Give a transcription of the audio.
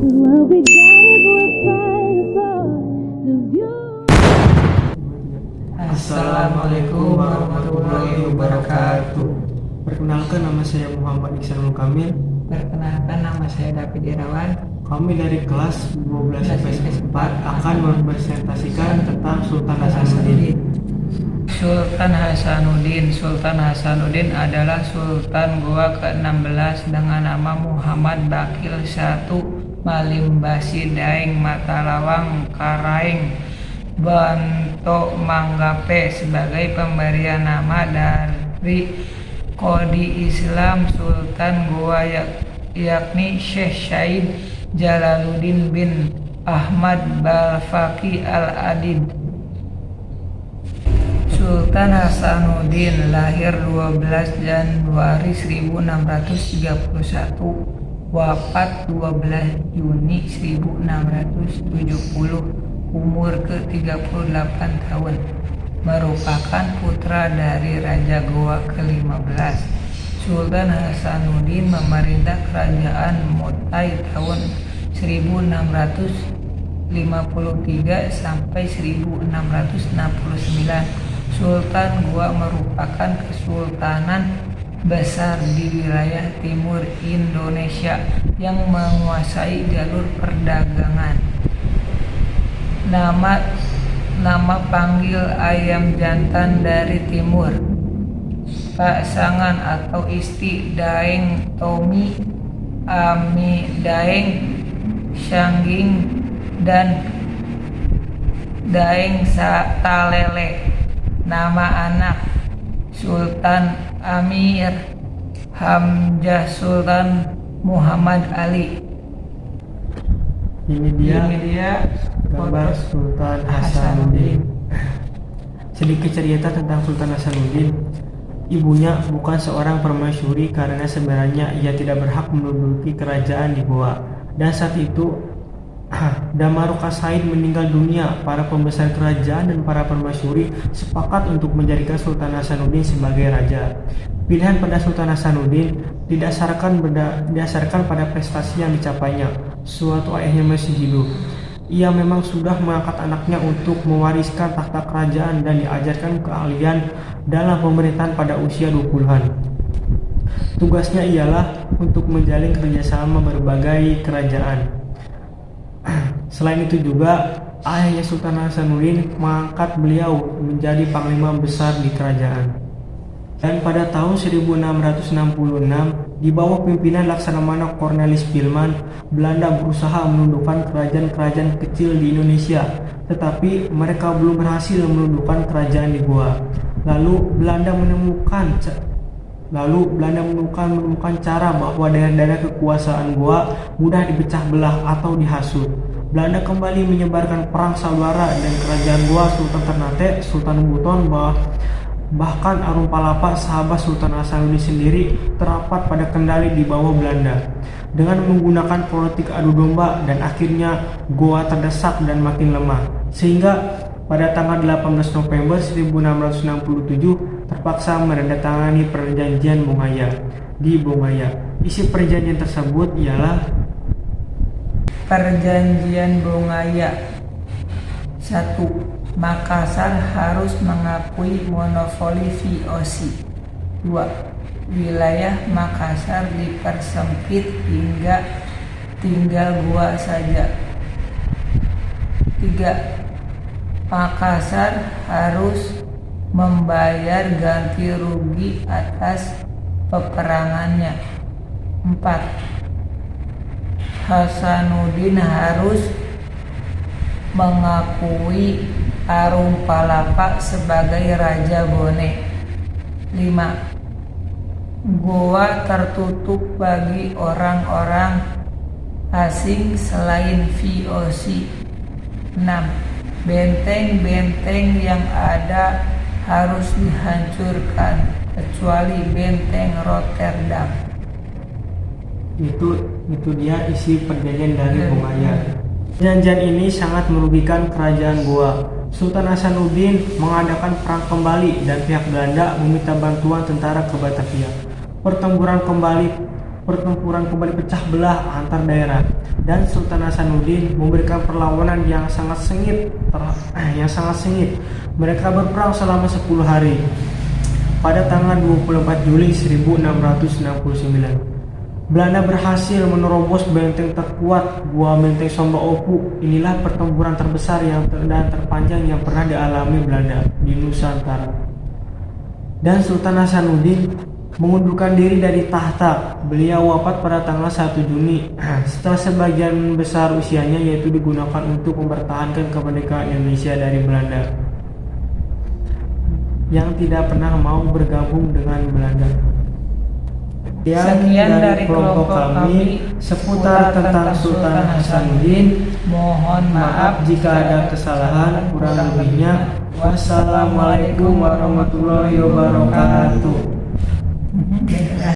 what we got is worth fighting for. 'Cause you. Assalamualaikum warahmatullahi wabarakatuh. Perkenalkan, nama saya Muhammad Iksanul Kamil. Perkenalkan, nama saya David Irawan. Kami dari kelas 12 FSS 4 akan mempresentasikan tentang Sultan Hasanuddin. Sultan Hasanuddin adalah Sultan Goa ke-16 dengan nama Muhammad Bakil I Malimbasi Daeng Matalawang Karaeng Banto Manggape sebagai pemberian nama dari kodi Islam Sultan Goa yakni Syekh Syahid Jalaluddin bin Ahmad Balfaqi Al-Adid. Sultan Hasanuddin lahir 12 Januari 1631, wafat 12 Juni 1670, umur ke-38 tahun, merupakan putra dari Raja Goa ke-15. Sultan Hasanuddin memerintah kerajaan Mutai tahun 1653 sampai 1669. Sultan Goa merupakan kesultanan besar di wilayah timur Indonesia yang menguasai jalur perdagangan. Nama panggil ayam jantan dari timur. Pasangan atau istri Daeng Tomi, Ami Daeng Syangging, dan Daeng Talele. Nama anak Sultan Amir Hamzah Sultan Muhammad Ali. Ini dia gambar Sultan Hasanuddin. Sedikit cerita tentang Sultan Hasanuddin. Ibunya bukan seorang permaisuri karena sebenarnya ia tidak berhak menduduki kerajaan di Goa. Dan saat itu Damaruka Said meninggal dunia. Para pembesar kerajaan dan para permaisuri sepakat untuk menjadikan Sultan Hasanuddin sebagai raja. Pilihan pada Sultan Hasanuddin didasarkan pada prestasi yang dicapainya suatu ayahnya masih hidup. Ia memang sudah mengangkat anaknya untuk mewariskan takhta kerajaan dan diajarkan keahlian dalam pemerintahan pada usia 20-an. Tugasnya ialah untuk menjalin kerjasama berbagai kerajaan. Selain itu juga, ayahnya Sultan Hasanuddin mengangkat beliau menjadi panglima besar di kerajaan. Dan pada tahun 1666, di bawah pimpinan Laksamana Cornelis Pilman, Belanda berusaha menundukkan kerajaan-kerajaan kecil di Indonesia, tetapi mereka belum berhasil menundukkan kerajaan di Goa. Lalu Belanda menemukan cara bahwa daerah-daerah kekuasaan Goa mudah dipecah belah atau dihasut. Belanda kembali menyebarkan perang saudara dan kerajaan Goa, Sultan Ternate, Sultan Buton, bahkan Arum Palapa, sahabat Sultan Hasanuddin sendiri terapat pada kendali di bawah Belanda. Dengan menggunakan politik adu domba dan akhirnya Goa terdesak dan makin lemah. Sehingga pada tanggal 18 November 1667 terpaksa menandatangani perjanjian Bongaya di Bongaya. Isi perjanjian tersebut ialah Perjanjian Bongaya. 1. Makassar harus mengakui monopoli VOC. 2. Wilayah Makassar dipersempit hingga tinggal Goa saja. 3. Makassar harus membayar ganti rugi atas peperangannya. 4. Hasanuddin harus mengakui Arum Palapa sebagai Raja Bone. 5. Goa tertutup bagi orang-orang asing selain VOC. 6. Benteng-benteng yang ada harus dihancurkan kecuali benteng Rotterdam. Itu dia isi perjanjian dari Bongaya. Perjanjian ini sangat merugikan kerajaan Goa. Sultan Hasanuddin mengadakan perang kembali dan pihak Belanda meminta bantuan tentara ke Batavia. Pertempuran kembali pecah belah antar daerah. dan Sultan Hasanuddin memberikan perlawanan yang sangat sengit. Mereka berperang selama 10 hari. Pada tanggal 24 Juli 1669, Belanda berhasil menerobos benteng terkuat Gua Menteng Somba Opu. Inilah pertempuran terbesar dan terpanjang yang pernah dialami Belanda di Nusantara. Dan Sultan Hasanuddin mengundurkan diri dari tahta. Beliau wafat pada tanggal 1 Juni setelah sebagian besar usianya yaitu digunakan untuk mempertahankan kemerdekaan Indonesia dari Belanda yang tidak pernah mau bergabung dengan Belanda. Sekian dari kelompok kami seputar tentang Sultan Hasanuddin. Mohon Maaf jika ada kesalahan, kurang lebihnya. Wassalamualaikum warahmatullahi wabarakatuh.